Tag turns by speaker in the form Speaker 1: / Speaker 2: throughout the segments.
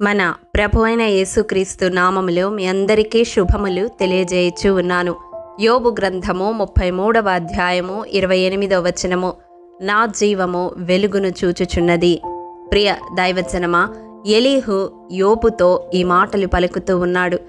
Speaker 1: మన ప్రభు అయిన యేసుక్రీస్తు నామములో మీ అందరికీ శుభములు తెలియజేయచ్చు ఉన్నాను. యోబు గ్రంథము 33వ అధ్యాయము 28వ వచనము. నా జీవము వెలుగును చూచుచున్నది. ప్రియ దైవజనమా, ఎలీహు యోబుతో ఈ మాటలు పలుకుతూ ఉన్నాడు.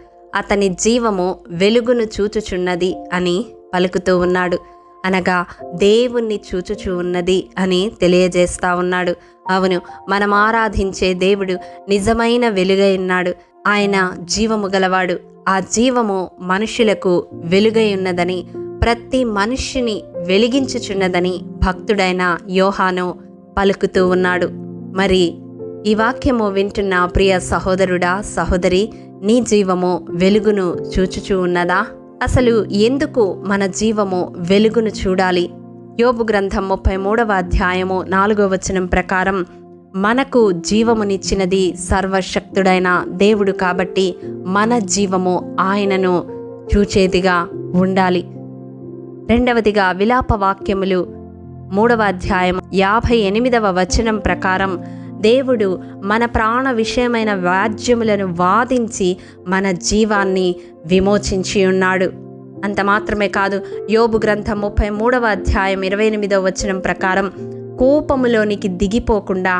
Speaker 1: అతని జీవము వెలుగును చూచుచున్నది అని పలుకుతూ ఉన్నాడు. అనగా దేవుణ్ణి చూచుచూ ఉన్నది అని తెలియజేస్తా ఉన్నాడు. అవును, మనం ఆరాధించే దేవుడు నిజమైన వెలుగై ఉన్నాడు. ఆయన జీవము గలవాడు. ఆ జీవము మనుషులకు వెలుగై ఉన్నదని, ప్రతి మనిషిని వెలిగించుచున్నదని భక్తుడైన యోహాను పలుకుతూ ఉన్నాడు. మరి ఈ వాక్యము వింటున్న ప్రియ సహోదరుడా, సహోదరి, నీ జీవము వెలుగును చూచుచూ ఉన్నదా? అసలు ఎందుకు మన జీవము వెలుగును చూడాలి? యోబు గ్రంథం 33వ అధ్యాయము 4వ వచనం ప్రకారం మనకు జీవమునిచ్చినది సర్వశక్తుడైన దేవుడు కాబట్టి మన జీవము ఆయనను చూచేదిగా ఉండాలి. రెండవదిగా విలాప వాక్యములు 3వ అధ్యాయం 58వ వచనం ప్రకారం దేవుడు మన ప్రాణ విషయమైన వ్యాజ్యములను వాదించి మన జీవాన్ని విమోచించి ఉన్నాడు. అంత మాత్రమే కాదు, యోబు గ్రంథం 33వ అధ్యాయం 28వ వచనం ప్రకారం కోపములోనికి దిగిపోకుండా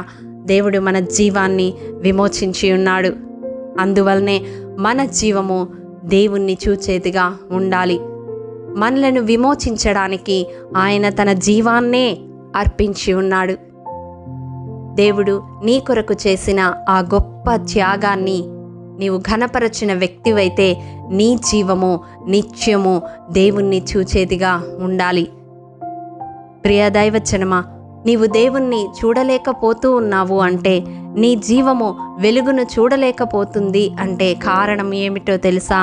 Speaker 1: దేవుడు మన జీవాన్ని విమోచించి ఉన్నాడు. అందువల్లనే మన జీవము దేవుణ్ణి చూచేదిగా ఉండాలి. మనలను విమోచించడానికి ఆయన తన జీవాన్నే అర్పించి ఉన్నాడు. దేవుడు నీ కొరకు చేసిన ఆ గొప్ప త్యాగాన్ని నీవు ఘనపరచిన వ్యక్తివైతే నీ జీవము నిత్యము దేవుణ్ణి చూచేదిగా ఉండాలి. ప్రియ దైవజనమా, నీవు దేవుణ్ణి చూడలేకపోతూ ఉన్నావు అంటే, నీ జీవము వెలుగును చూడలేకపోతుంది అంటే కారణం ఏమిటో తెలుసా?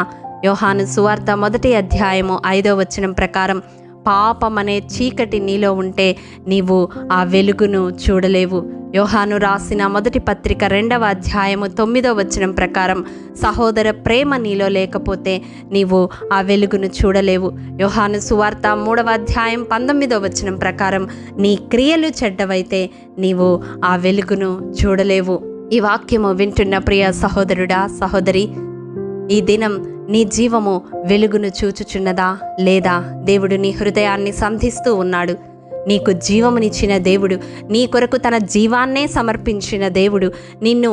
Speaker 1: యోహాను సువార్త 1వ అధ్యాయము 5వ వచనం ప్రకారం పాపమనే చీకటి నీలో ఉంటే నీవు ఆ వెలుగును చూడలేవు. యోహాను రాసిన మొదటి పత్రిక 2వ అధ్యాయము 9వ వచనం ప్రకారం సహోదర ప్రేమ నీలో లేకపోతే నీవు ఆ వెలుగును చూడలేవు. యోహాను సువార్త 3వ అధ్యాయం 19వ వచనం ప్రకారం నీ క్రియలు చెడ్డవైతే నీవు ఆ వెలుగును చూడలేవు. ఈ వాక్యము వింటున్న ప్రియ సహోదరుడా, సహోదరి, ఈ దినం నీ జీవము వెలుగును చూచుచున్నదా లేదా? దేవుడు నీ హృదయాన్ని సంధిస్తూ ఉన్నాడు. నీకు జీవమునిచ్చిన దేవుడు, నీ కొరకు తన జీవాన్నే సమర్పించిన దేవుడు, నిన్ను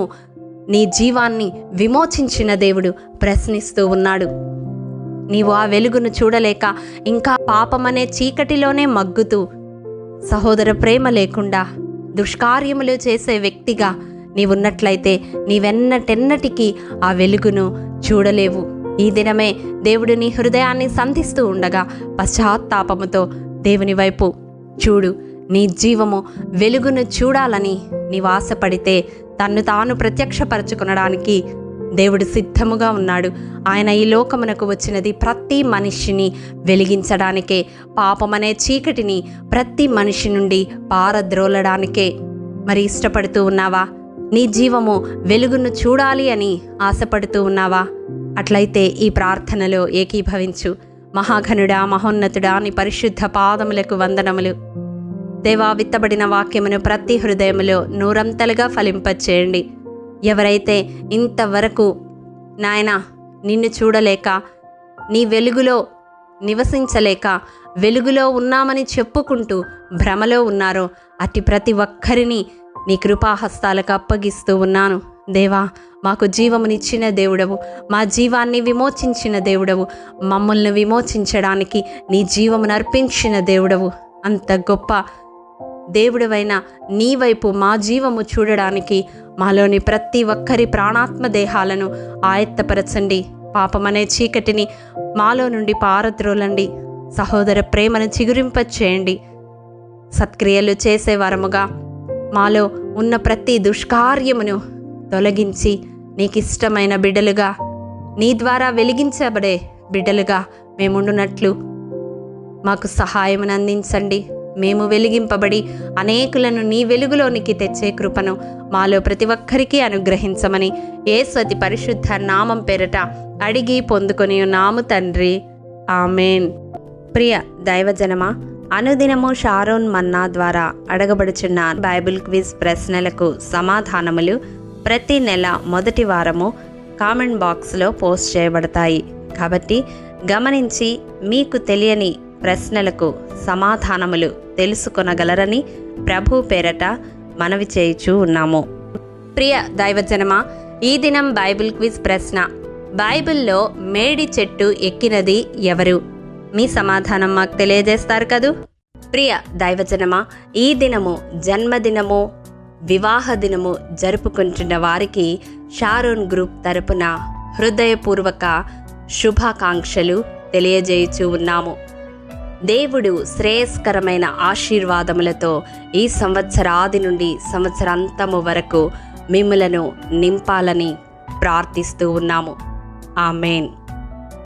Speaker 1: నీ జీవాన్ని విమోచించిన దేవుడు ప్రశ్నిస్తూ ఉన్నాడు. నీవు ఆ వెలుగును చూడలేక ఇంకా పాపమనే చీకటిలోనే మగ్గుతూ, సహోదర ప్రేమ లేకుండా దుష్కార్యములు చేసే వ్యక్తిగా నీవున్నట్లయితే నీవెన్నటెన్నటికీ ఆ వెలుగును చూడలేవు. ఈ దినమే దేవుడు నీ హృదయాన్ని సంధిస్తూ ఉండగా పశ్చాత్తాపముతో దేవుని వైపు చూడు. నీ జీవము వెలుగును చూడాలని నీవు ఆశపడితే తన్ను తాను ప్రత్యక్షపరచుకొనడానికి దేవుడు సిద్ధముగా ఉన్నాడు. ఆయన ఈ లోకమునకు వచ్చినది ప్రతి మనిషిని వెలిగించడానికే, పాపమనే చీకటిని ప్రతి మనిషి నుండి పారద్రోలడానికే. మరి ఇష్టపడుతూ ఉన్నావా? నీ జీవము వెలుగును చూడాలి అని ఆశపడుతూ ఉన్నావా? అట్లయితే ఈ ప్రార్థనలో ఏకీభవించు. మహాఘనుడా, మహోన్నతుడా, నీ పరిశుద్ధ పాదములకు వందనములు. దేవా, విత్తబడిన వాక్యమును ప్రతి హృదయములో నూరంతలుగా ఫలింపచేయండి. ఎవరైతే ఇంతవరకు నాయనా నిన్ను చూడలేక, నీ వెలుగులో నివసించలేక, వెలుగులో ఉన్నామని చెప్పుకుంటూ భ్రమలో ఉన్నారో అట్టి ప్రతి ఒక్కరిని నీ కృపాహస్తాలకు అప్పగిస్తూ ఉన్నాను. దేవా, మాకు జీవమునిచ్చిన దేవుడవు, మా జీవాన్ని విమోచించిన దేవుడవు, మమ్మల్ని విమోచించడానికి నీ జీవమును అర్పించిన దేవుడవు. అంత గొప్ప దేవుడవైన నీ వైపు మా జీవము చూడడానికి మాలోని ప్రతి ఒక్కరి ప్రాణాత్మ దేహాలను ఆయత్తపరచండి. పాపమనే చీకటిని మాలో నుండి పారద్రోలండి. సహోదర ప్రేమను చిగురింపచేయండి. సత్క్రియలు చేసే వరముగా మాలో ఉన్న ప్రతి దుష్కార్యమును తొలగించి నీకిష్టమైన బిడ్డలుగా, నీ ద్వారా వెలిగించబడే బిడ్డలుగా మేముండునట్లు మాకు సహాయమును అందించండి. మేము వెలిగింపబడి అనేకులను నీ వెలుగులోనికి తెచ్చే కృపను మాలో ప్రతి ఒక్కరికి అనుగ్రహించమని యేసు అతి పరిశుద్ధ నామం పేరట అడిగి పొందుకొని ఉన్నాము తండ్రి. ఆమేన్. ప్రియ దైవజనమా, అనుదినము షారోన్ మన్నా ద్వారా అడగబడుచున్న బైబిల్ క్విజ్ ప్రశ్నలకు సమాధానములు ప్రతి నెల మొదటి వారము కామెంట్ బాక్స్లో పోస్ట్ చేయబడతాయి. కాబట్టి గమనించి మీకు తెలియని ప్రశ్నలకు సమాధానములు తెలుసుకొనగలరని ప్రభు పేరట మనవి చేయుచూ ఉన్నాము. ప్రియ దైవజనమా, ఈ దినం బైబిల్ క్విజ్ ప్రశ్న: బైబిల్లో మేడి చెట్టు ఎక్కినది ఎవరు? మీ సమాధానం మాకు తెలియజేస్తారు కదూ. ప్రియ దైవజనమా, ఈ దినము జన్మదినము, వివాహ దినము జరుపుకుంటున్న వారికి షారోన్ గ్రూప్ తరపున హృదయపూర్వక శుభాకాంక్షలు తెలియజేయుచూ ఉన్నాము. దేవుడు శ్రేయస్కరమైన ఆశీర్వాదములతో ఈ సంవత్సరాది నుండి సంవత్సరాంతము వరకు మిమ్ములను నింపాలని ప్రార్థిస్తూ ఉన్నాము. ఆమేన్.